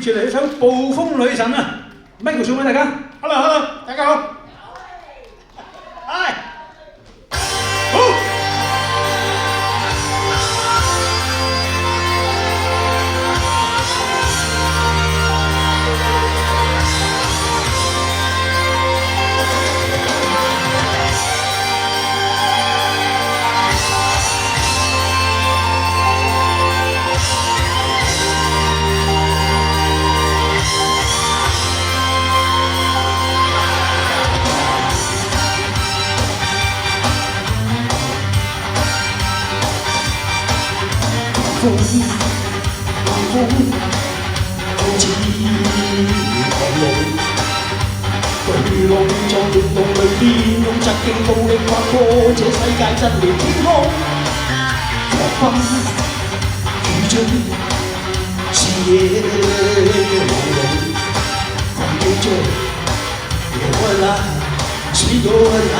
接嚟一首《暴風女神》啊 ，Michael 送俾大家。Hello， 大家好。係，好。風，好似狂龍，巨浪在活動裏邊，用疾勁暴力劃過這世界震裂天空。狂風雨中，視野朦朧，狂叫着我來，是我來，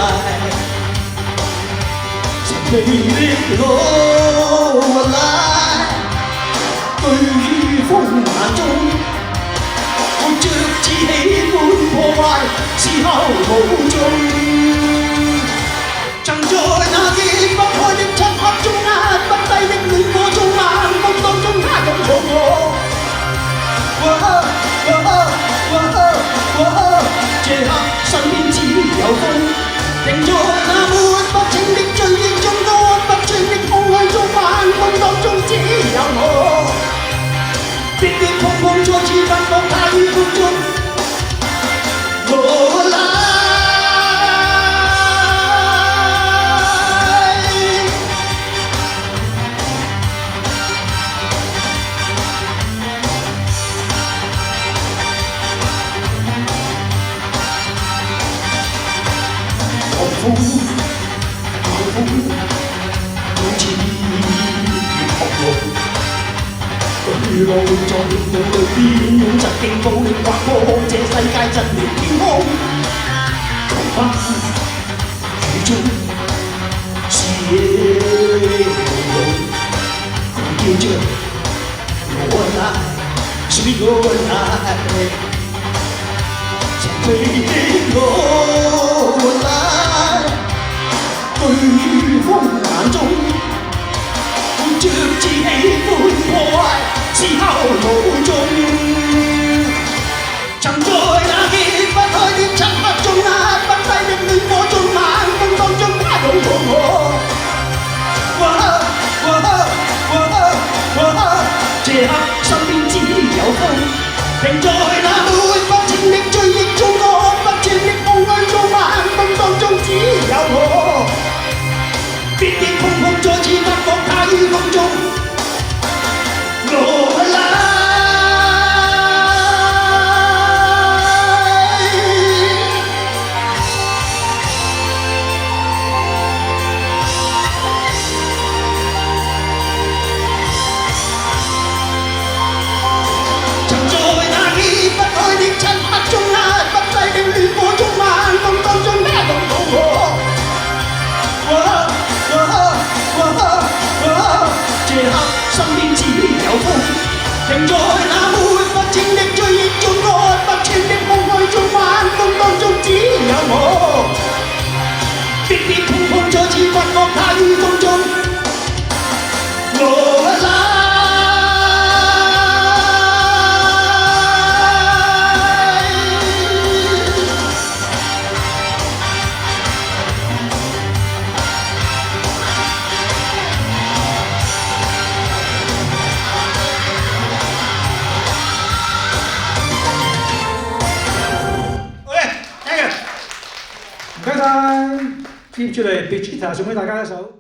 神秘的我來。對於風眼中，活着只喜歡破壞，是後無盡。曾在那結不開的漆黑中壓不低的戀火中，冷風當中他擁抱我。這刻身邊只有風，停在那抹不清的追憶中，乾不穿的空虛中，晚風當中只有我。跌跌碰碰，再次發覺他於風中，我來。狂風，好似狂龍。巨浪在活動裏邊，用疾勁暴力劃過這世界震裂天空。狂風雨中，視野朦朧，狂叫着我來，是我來，神秘的我來，對於風眼中，活着只喜歡破壞。是後無盡，曾在那結不開的漆黑中，壓不低的戀火中，晚風當中他擁抱我。這刻身邊只有風，停在那抹不清的追憶中，乾不穿的空虛中，晚風當中只有我。跌跌碰碰，再次發覺他於風中。身邊只有風，停在那抹不清的追憶中，乾不穿的空虛中，晚風當中只有我。跌跌碰碰，再次發覺他於風中，我來。唔該晒，接住嚟 Vegeta 送俾大家一首。